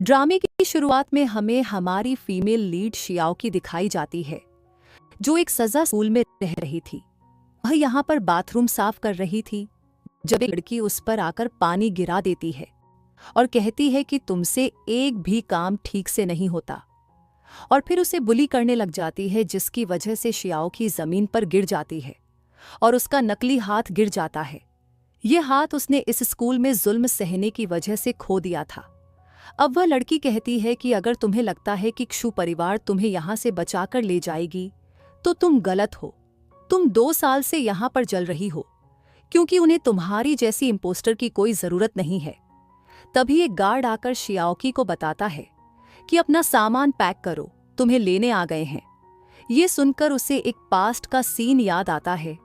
ड्रामे की शुरुआत में हमें हमारी फीमेल लीड शियाओकी दिखाई जाती है, जो एक सजा स्कूल में रह रही थी। वह यहाँ पर बाथरूम साफ कर रही थी जब एक लड़की उस पर आकर पानी गिरा देती है और कहती है कि तुमसे एक भी काम ठीक से नहीं होता, और फिर उसे बुली करने लग जाती है, जिसकी वजह से शियाओकी जमीन पर गिर जाती है और उसका नकली हाथ गिर जाता है। ये हाथ उसने इस स्कूल में जुल्म सहने की वजह से खो दिया था। अब वह लड़की कहती है कि अगर तुम्हें लगता है कि क्षु परिवार तुम्हें यहाँ से बचाकर ले जाएगी तो तुम गलत हो। तुम 2 साल से यहाँ पर जल रही हो क्योंकि उन्हें तुम्हारी जैसी इम्पोस्टर की कोई जरूरत नहीं है। तभी एक गार्ड आकर शियाओकी को बताता है कि अपना सामान पैक करो, तुम्हें लेने आ गए हैं। ये सुनकर उसे एक पास्ट का सीन याद आता है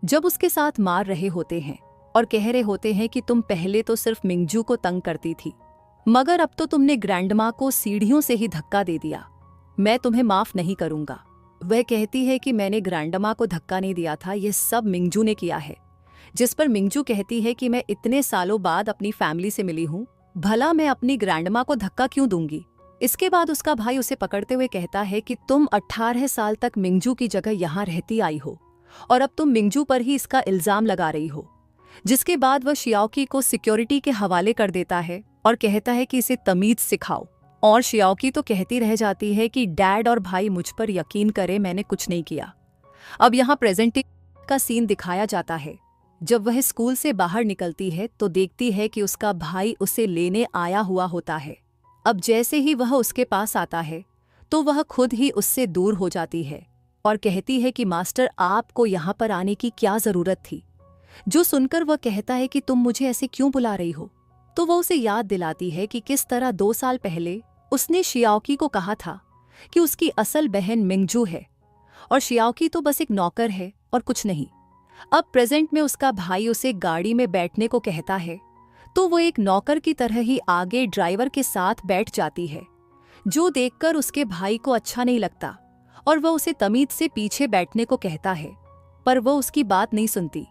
जब उसके साथ मार रहे होते हैं और कह रहे होते हैं कि तुम पहले तो सिर्फ मिंगजू को तंग करती थी, मगर अब तो तुमने ग्रैंडमा को सीढ़ियों से ही धक्का दे दिया। मैं तुम्हें माफ नहीं करूंगा। वह कहती है कि मैंने ग्रैंडमा को धक्का नहीं दिया था, यह सब मिंगजू ने किया है। जिस पर मिंगजू कहती है कि मैं इतने सालों बाद अपनी फैमिली से मिली हूं, भला मैं अपनी ग्रैंडमा को धक्का क्यों दूंगी। इसके बाद उसका भाई उसे पकड़ते हुए कहता है कि तुम 18 साल तक मिंगजू की जगह यहाँ रहती आई हो और अब तुम मिंगजू पर ही इसका इल्जाम लगा रही हो। जिसके बाद वह शियाओकी को सिक्योरिटी के हवाले कर देता है और कहता है कि इसे तमीज सिखाओ। और शियाओकी तो कहती रह जाती है कि डैड और भाई मुझ पर यकीन करे, मैंने कुछ नहीं किया। अब यहाँ प्रेजेंटिंग का सीन दिखाया जाता है। जब वह स्कूल से बाहर निकलती है तो देखती है कि उसका भाई उसे लेने आया हुआ होता है। अब जैसे ही वह उसके पास आता है तो वह खुद ही उससे दूर हो जाती है और कहती है कि मास्टर, आपको यहाँ पर आने की क्या जरूरत थी। जो सुनकर वह कहता है कि तुम मुझे ऐसे क्यों बुला रही हो। तो वह उसे याद दिलाती है कि किस तरह 2 साल पहले उसने शियाओकी को कहा था कि उसकी असल बहन मिंगजू है और शियाओकी तो बस एक नौकर है और कुछ नहीं। अब प्रेजेंट में उसका भाई उसे गाड़ी में बैठने को कहता है तो वो एक नौकर की तरह ही आगे ड्राइवर के साथ बैठ जाती है, जो देखकर उसके भाई को अच्छा नहीं लगता और वह उसे तमीज से पीछे बैठने को कहता है, पर वह उसकी बात नहीं सुनती,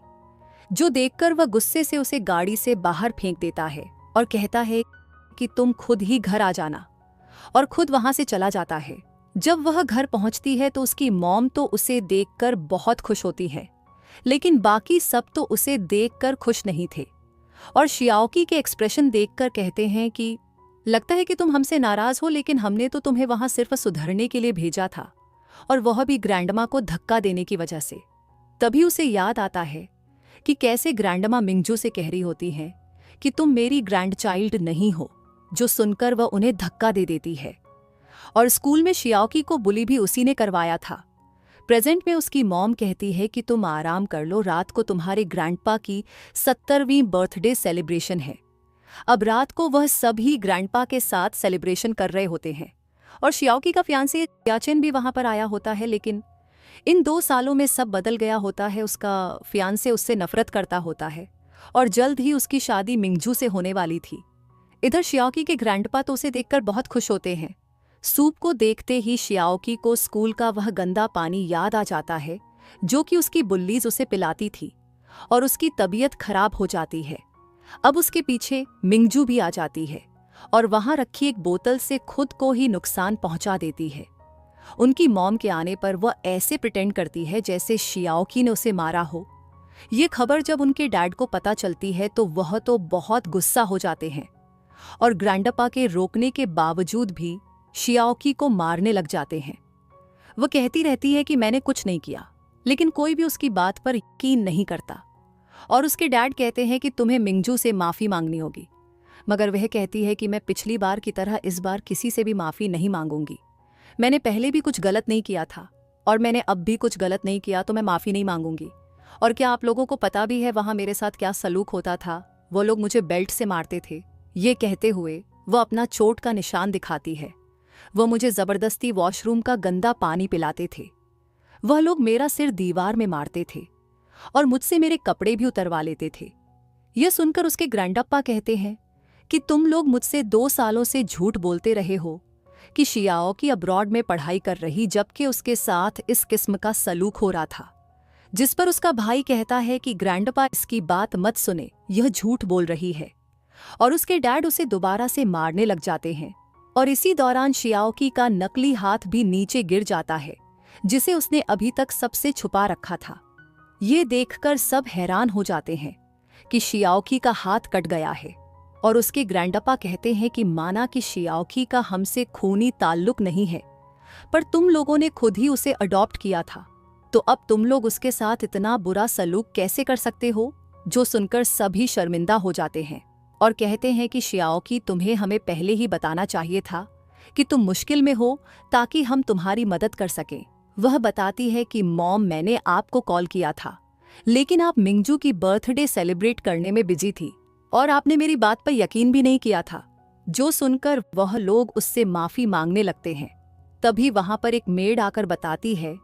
जो देखकर वह गुस्से से उसे गाड़ी से बाहर फेंक देता है और कहता है कि तुम खुद ही घर आ जाना, और खुद वहां से चला जाता है। जब वह घर पहुंचती है तो उसकी मॉम तो उसे देखकर बहुत खुश होती है, लेकिन बाकी सब तो उसे देखकर खुश नहीं थे और शियाओकी के एक्सप्रेशन देखकर कहते हैं कि लगता है कि तुम हमसे नाराज हो, लेकिन हमने तो तुम्हें वहां सिर्फ सुधरने के लिए भेजा था, और वह भी ग्रैंडमा को धक्का देने की वजह से। तभी उसे याद आता है कि कैसे ग्रैंडमा मिंगजू से कह रही होती हैं कि तुम मेरी ग्रैंड चाइल्ड नहीं हो, जो सुनकर वह उन्हें धक्का दे देती है। और स्कूल में शियाओकी को बुली भी उसी ने करवाया था। प्रेजेंट में उसकी मॉम कहती है कि तुम आराम कर लो, रात को तुम्हारे ग्रैंडपा की 70वीं बर्थडे सेलिब्रेशन है। अब रात को वह सभी ग्रैंडपा के साथ सेलिब्रेशन कर रहे होते हैं और शियाओकी का फियांसे याचेन भी वहां पर आया होता है, लेकिन इन 2 सालों में सब बदल गया होता है। उसका फियांसे उससे नफरत करता होता है और जल्द ही उसकी शादी मिंगजू से होने वाली थी। इधर शियाओकी के ग्रैंडपा तो उसे देखकर बहुत खुश होते हैं। सूप को देखते ही शियाओकी को स्कूल का वह गंदा पानी याद आ जाता है जो कि उसकी बुल्लीज उसे पिलाती थी, और उसकी तबीयत खराब हो जाती है। अब उसके पीछे मिंगजू भी आ जाती है और वहां रखी एक बोतल से खुद को ही नुकसान पहुंचा देती है। उनकी मॉम के आने पर वह ऐसे प्रिटेंड करती है जैसे शियाओकी ने उसे मारा हो। ये खबर जब उनके डैड को पता चलती है तो वह तो बहुत गुस्सा हो जाते हैं और ग्रैंडपा के रोकने के बावजूद भी शियाओकी को मारने लग जाते हैं। वह कहती रहती है कि मैंने कुछ नहीं किया, लेकिन कोई भी उसकी बात पर यकीन नहीं करता और उसके डैड कहते हैं कि तुम्हें मिंगजू से माफ़ी मांगनी होगी, मगर वह कहती है कि मैं पिछली बार की तरह इस बार किसी से भी माफ़ी नहीं मांगूंगी। मैंने पहले भी कुछ गलत नहीं किया था और मैंने अब भी कुछ गलत नहीं किया, तो मैं माफ़ी नहीं मांगूंगी। और क्या आप लोगों को पता भी है वहाँ मेरे साथ क्या सलूक होता था? वो लोग मुझे बेल्ट से मारते थे। ये कहते हुए वह अपना चोट का निशान दिखाती है। वह मुझे ज़बरदस्ती वॉशरूम का गंदा पानी पिलाते थे। वह लोग मेरा सिर दीवार में मारते थे और मुझसे मेरे कपड़े भी उतरवा लेते थे। यह सुनकर उसके ग्रैंडप्पा कहते हैं कि तुम लोग मुझसे 2 सालों से झूठ बोलते रहे हो कि शियाओकी अब्रॉड में पढ़ाई कर रही, जबकि उसके साथ इस किस्म का सलूक हो रहा था। जिस पर उसका भाई कहता है कि ग्रैंडपा इसकी बात मत सुने, यह झूठ बोल रही है। और उसके डैड उसे दोबारा से मारने लग जाते हैं। और इसी दौरान शियाओकी का नकली हाथ भी नीचे गिर जाता है, जिसे उसने अभी तक सबसे छुपा रखा था। ये देखकर सब हैरान हो जाते हैं कि शियाओकी का हाथ कट गया है। और उसके ग्रैंडपा कहते हैं कि माना कि शियाओकी का हमसे खूनी ताल्लुक नहीं है, पर तुम लोगों ने खुद ही उसे अडॉप्ट किया था, तो अब तुम लोग उसके साथ इतना बुरा सलूक कैसे कर सकते हो। जो सुनकर सभी शर्मिंदा हो जाते हैं और कहते हैं कि शियाओकी, तुम्हें हमें पहले ही बताना चाहिए था कि तुम मुश्किल में हो, ताकि हम तुम्हारी मदद कर सकें। वह बताती है कि मॉम, मैंने आपको कॉल किया था, लेकिन आप मिंगजू की बर्थडे सेलिब्रेट करने में बिजी थी और आपने मेरी बात पर यकीन भी नहीं किया था। जो सुनकर वह लोग उससे माफी मांगने लगते हैं। तभी वहां पर एक मेड आकर बताती है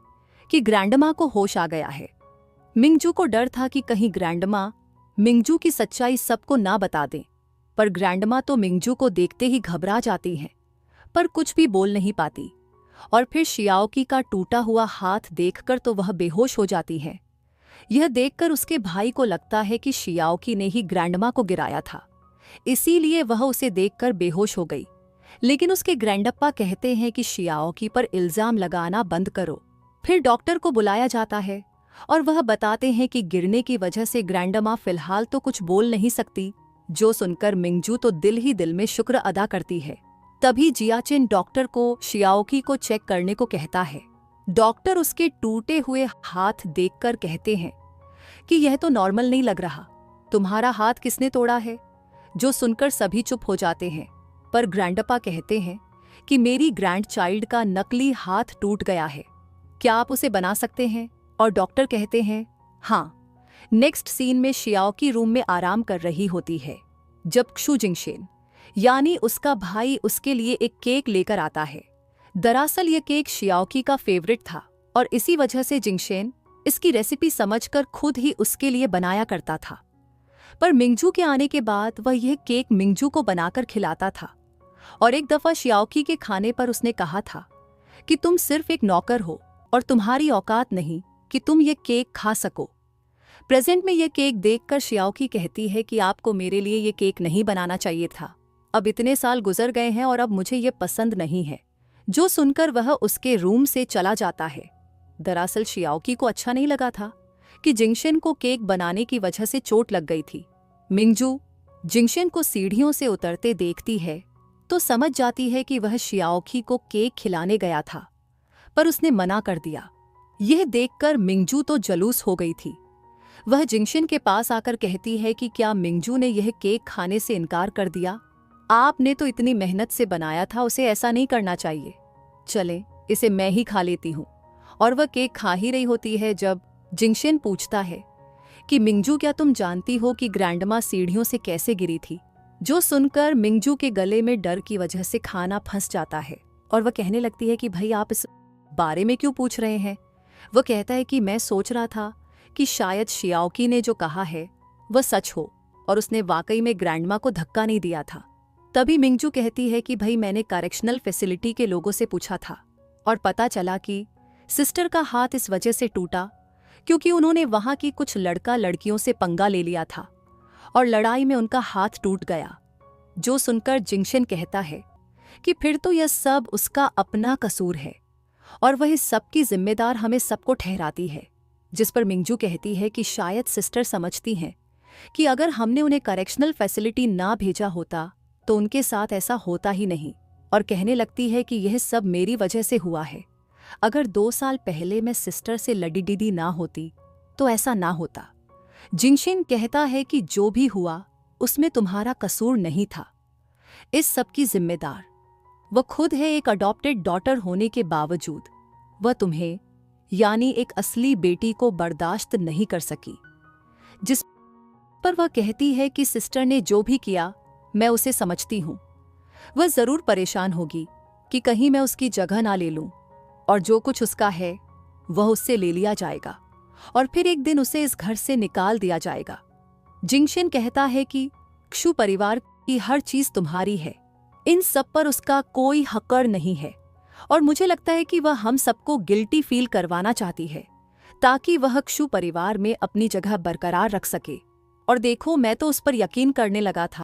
कि ग्रैंडमा को होश आ गया है। मिंगजू को डर था कि कहीं ग्रैंडमा मिंगजू की सच्चाई सबको ना बता दें, पर ग्रैंडमा तो मिंगजू को देखते ही घबरा जाती हैं, पर कुछ भी बोल नहीं पाती। और फिर शियाओकी का टूटा हुआ हाथ देखकर तो वह बेहोश हो जाती है। यह देखकर उसके भाई को लगता है कि शियाओकी ने ही ग्रैंडमा को गिराया था, इसीलिए वह उसे देखकर बेहोश हो गई। लेकिन उसके ग्रैंडप्पा कहते हैं कि शियाओकी पर इल्जाम लगाना बंद करो। फिर डॉक्टर को बुलाया जाता है और वह बताते हैं कि गिरने की वजह से ग्रैंडमा फिलहाल तो कुछ बोल नहीं सकती। जो सुनकर मिंगजू तो दिल ही दिल में शुक्र अदा करती है। तभी जियाचिन डॉक्टर को शियाओकी को चेक करने को कहता है। डॉक्टर उसके टूटे हुए हाथ देखकर कहते हैं कि यह तो नॉर्मल नहीं लग रहा, तुम्हारा हाथ किसने तोड़ा है। जो सुनकर सभी चुप हो जाते हैं, पर ग्रैंडपा कहते हैं कि मेरी ग्रैंड चाइल्ड का नकली हाथ टूट गया है, क्या आप उसे बना सकते हैं। और डॉक्टर कहते हैं हाँ। नेक्स्ट सीन में शियाओकी रूम में आराम कर रही होती है, जब क्षु जिंगशेन यानी उसका भाई उसके लिए एक केक लेकर आता है। दरअसल यह केक शियाओकी का फेवरेट था और इसी वजह से जिंगशेन इसकी रेसिपी समझकर खुद ही उसके लिए बनाया करता था। पर मिंगजू के आने के बाद वह यह केक मिंगजू को बनाकर खिलाता था। और एक दफा शियाओकी के खाने पर उसने कहा था कि तुम सिर्फ एक नौकर हो और तुम्हारी औकात नहीं कि तुम ये केक खा सको। प्रेजेंट में यह केक देखकर शियाओकी कहती है कि आपको मेरे लिए ये केक नहीं बनाना चाहिए था, अब इतने साल गुजर गए हैं और अब मुझे ये पसंद नहीं है। जो सुनकर वह उसके रूम से चला जाता है। दरअसल शियाओकी को अच्छा नहीं लगा था कि जिंगशेन को केक बनाने की वजह से चोट लग गई थी। मिंगजू जिंगशेन को सीढ़ियों से उतरते देखती है तो समझ जाती है कि वह शियाओकी को केक खिलाने गया था, पर उसने मना कर दिया। यह देखकर मिंगजू तो जलूस हो गई थी। वह जिंगशेन के पास आकर कहती है कि क्या मिंगजू ने यह केक खाने से इनकार कर दिया। आपने तो इतनी मेहनत से बनाया था, उसे ऐसा नहीं करना चाहिए। चले, इसे मैं ही खा लेती हूँ। और वह केक खा ही रही होती है जब जिंगशेन पूछता है कि मिंगजू, क्या तुम जानती हो कि ग्रैंडमा सीढ़ियों से कैसे गिरी थी। जो सुनकर मिंगजू के गले में डर की वजह से खाना फंस जाता है और वह कहने लगती है कि भाई आप इस बारे में क्यों पूछ रहे हैं। वह कहता है कि मैं सोच रहा था कि शायद शियाओकी ने जो कहा है वह सच हो और उसने वाकई में ग्रैंडमा को धक्का नहीं दिया था। तभी मिंगजू कहती है कि भाई मैंने करेक्शनल फैसिलिटी के लोगों से पूछा था और पता चला कि सिस्टर का हाथ इस वजह से टूटा क्योंकि उन्होंने वहां की कुछ लड़का लड़कियों से पंगा ले लिया था और लड़ाई में उनका हाथ टूट गया। जो सुनकर जिंगशेन कहता है कि फिर तो यह सब उसका अपना कसूर है और वह इस सब की जिम्मेदार हमें सबको ठहराती है। जिस पर मिंगजू कहती है कि शायद सिस्टर समझती हैं कि अगर हमने उन्हें करेक्शनल फैसिलिटी ना भेजा होता तो उनके साथ ऐसा होता ही नहीं, और कहने लगती है कि यह सब मेरी वजह से हुआ है। अगर 2 साल पहले मैं सिस्टर से लड़ी डिडी ना होती तो ऐसा ना होता। जिंगशेन कहता है कि जो भी हुआ उसमें तुम्हारा कसूर नहीं था, इस सब की जिम्मेदार वह खुद है। एक अडॉप्टेड डॉटर होने के बावजूद वह तुम्हें यानी एक असली बेटी को बर्दाश्त नहीं कर सकी। जिस पर वह कहती है कि सिस्टर ने जो भी किया मैं उसे समझती हूँ। वह जरूर परेशान होगी कि कहीं मैं उसकी जगह ना ले लूं और जो कुछ उसका है वह उससे ले लिया जाएगा और फिर एक दिन उसे इस घर से निकाल दिया जाएगा। जिंगशेन कहता है कि क्षु परिवार की हर चीज तुम्हारी है, इन सब पर उसका कोई हक़ नहीं है और मुझे लगता है कि वह हम सबको गिल्टी फील करवाना चाहती है ताकि वह क्षु परिवार में अपनी जगह बरकरार रख सके। और देखो, मैं तो उस पर यकीन करने लगा था